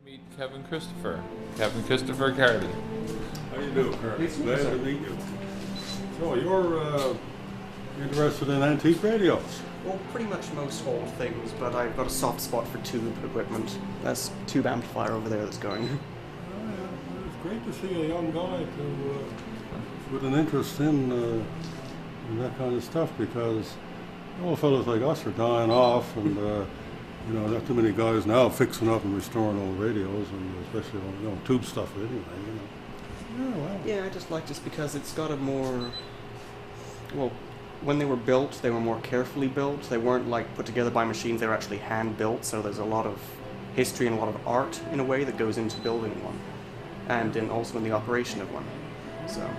Meet Kevin Christopher Cardy. How you doing, Cardy? Glad to meet you. So you're interested in antique radios? Well, pretty much most old things, but I've got a soft spot for tube equipment. That's tube amplifier over there that's going. It's great to see a young guy with an interest in that kind of stuff, because old fellas like us are dying off, and not too many guys now fixing up and restoring old radios, and especially tube stuff anyway. Yeah, I just like this because it's got a more, well, when they were built, they were more carefully built. They weren't like put together by machines, they were actually hand built, so there's a lot of history and a lot of art in a way that goes into building one, and also in the operation of one. So.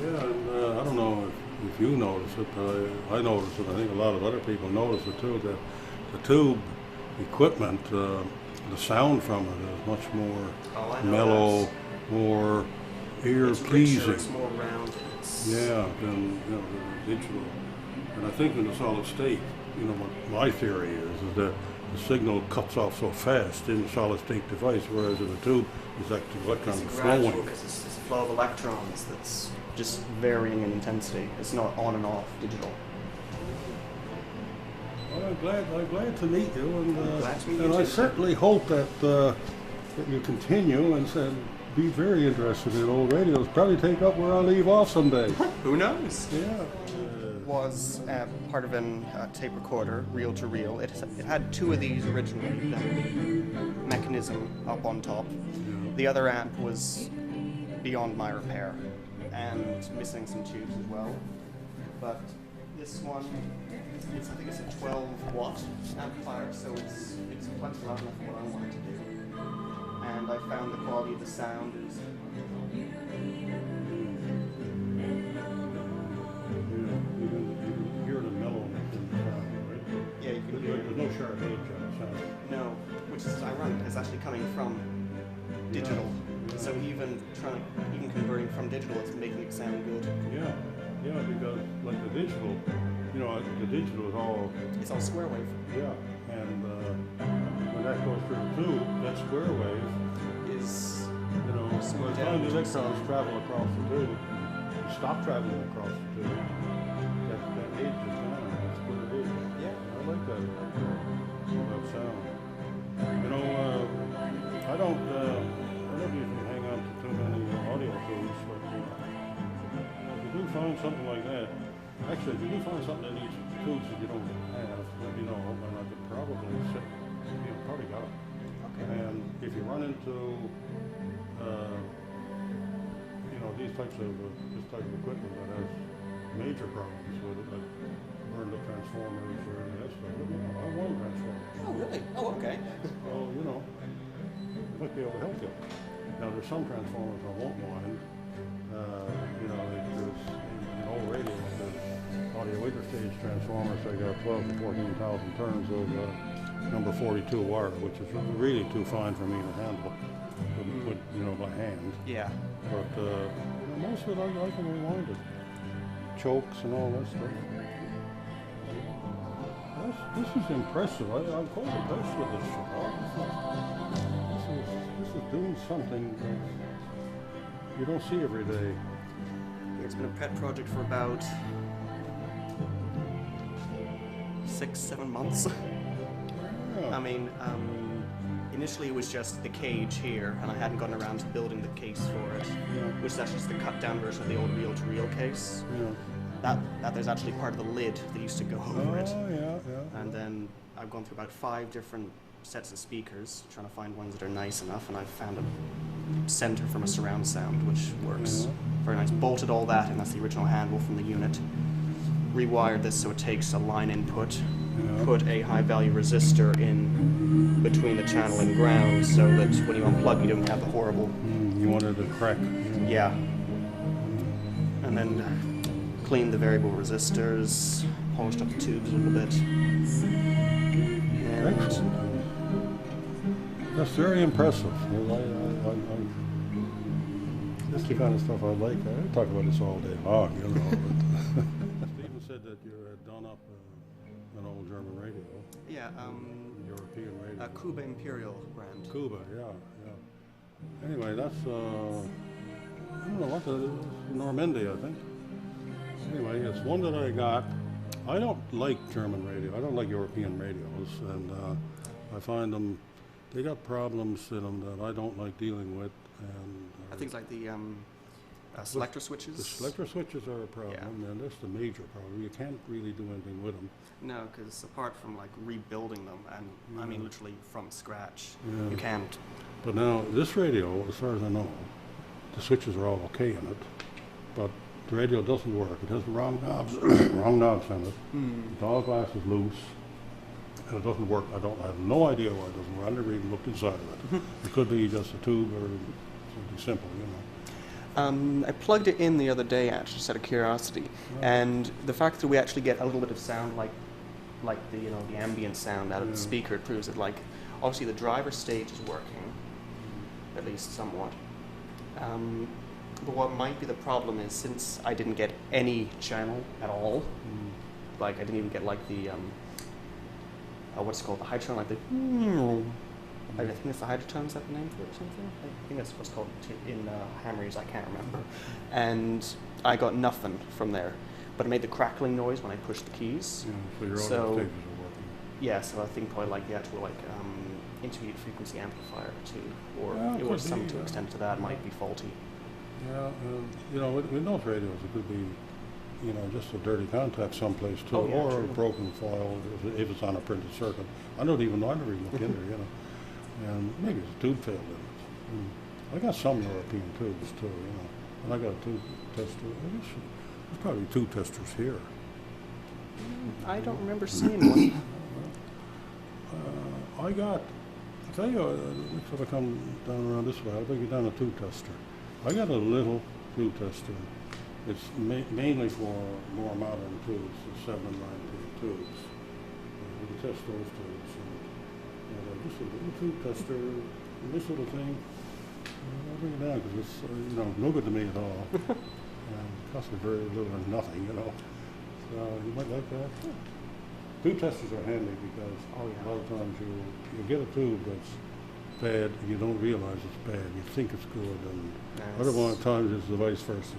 Yeah, and I don't know if you notice it, but I notice it. I think a lot of other people notice it too, that the tube equipment, the sound from it is much more mellow, more ear-pleasing. It's more rounded. Yeah, than the digital. And I think in the solid state, what my theory is that the signal cuts off so fast in the solid state device, whereas in the tube, it's actually electrons flowing. Because it's a flow of electrons that's just varying in intensity. It's not on and off digital. Well, I'm glad to meet you, and I certainly hope that you continue and be very interested in old radios. Probably take up where I leave off someday. Who knows? Yeah. Was part of a tape recorder, reel to reel. It had two of these originally, the mechanism up on top. Yeah. The other amp was beyond my repair and missing some tubes as well. But this one, I think it's a 12 watt amplifier, so it's quite loud enough for what I wanted to do. And I found the quality of the sound is. You can hear the mellowness in the sound, right? Yeah, you can hear. There's no sharp edge on the sound. No, which is ironic. It's actually coming from digital. Yeah. So even converting from digital, it's making it sound good. Yeah, because like the digital, the digital is all. It's all square wave. Yeah, and when that goes through the tube, that square wave is. By the time the electrons travel across the tube, stop traveling across the tube, that edge is gone. That's what it is. Yeah. I like that sound. I don't usually hang on to too many audio tubes, but if you do find something like that, actually, if you do find something that needs tubes that you don't have, let me know, and I could probably probably got it. Okay. And if you run into these types of this type of equipment that has major problems with it, like burned up transformers or any of that stuff, I want transformers. Oh, really? Oh, okay. Well, I might be able to help you. Now, there's some transformers I won't mind. There's in old radios, there's audio interstage transformers. They got 12 to 14,000 turns of number 42 wire, which is really too fine for me to handle, by hand. Yeah. But most of it I can rewind it. Chokes and all that stuff. This is impressive. I'm quite impressed with this. This is doing something that you don't see every day. It's been a pet project for about 6-7 months. Yeah. I mean, initially it was just the cage here, and I hadn't gotten around to building the case for it, which is actually just the cut-down version of the old reel-to-reel case. Yeah. That there's actually part of the lid that used to go over it. Yeah. And then I've gone through about 5 different sets of speakers, trying to find ones that are nice enough, and I've found a center from a surround sound, which works very nice. Bolted all that, and that's the original handle from the unit. Rewired this so it takes a line input, put a high-value resistor in between the channel and ground, so that when you unplug, you don't have the horrible... You wanted to crack. Yeah. And then cleaned the variable resistors, polished up the tubes a little bit. Excellent. That's very impressive. This is the kind of stuff I like. I could talk about this all day long, Stephen said that you had done up an old German radio. Yeah, Your European radio. Cuba Imperial brand. Cuba, yeah. Anyway, that's, I don't know what Normandy, I think. Anyway, it's one that I got. I don't like German radio. I don't like European radios, and I find them, they got problems in them that I don't like dealing with. And Things like the selector switches. the selector switches are a problem, and that's the major problem. You can't really do anything with them. No, because apart from like rebuilding them, and I mean literally from scratch, Yeah. you can't. But now, this radio, as far as I know, the switches are all okay in it, but the radio doesn't work. It has the wrong knobs, wrong knobs in it. The dial glass is loose, and it doesn't work. I have no idea why it doesn't work. I never even looked inside of it. It could be just a tube or something simple, you know. I plugged it in the other day, actually, just out of curiosity, and the fact that we actually get a little bit of sound like the the ambient sound out of the speaker proves that obviously the driver stage is working, at least somewhat. But what might be the problem is, since I didn't get any channel at all, I didn't even get the what's it called, the hydrotone, I think it's the hydrotone, is that the name for it or something? I think that's what's called in Hammer's, I can't remember. And I got nothing from there, but it made the crackling noise when I pushed the keys. Yeah, so your audio stages are working. Yeah, so I think probably the actual intermediate frequency amplifier too, or Yeah, it was could some be, to yeah. extent to that might be faulty. Yeah, with those radios, it could be, just a dirty contact someplace too, Oh, yeah, or true. a broken foil if it's on a printed circuit. I don't even know. I never even looked in there, And maybe it's a tube failed in it. I got some European tubes too, And I got a tube tester. There's probably two testers here. I don't remember seeing one. I'll tell you, next time I come down around this way, I'll bring you down a tube tester. I got a little tube tester. It's mainly for more modern tubes, the 7 and 9 tubes. We can test those tubes. And just a little tube tester, this little thing, I'll bring it down because it's no good to me at all. And it costs me very little or nothing, So you might like that. Tube testers are handy because a lot of times you get a tube that's bad and you don't realize it's bad. You think it's good, and other times it's the vice versa,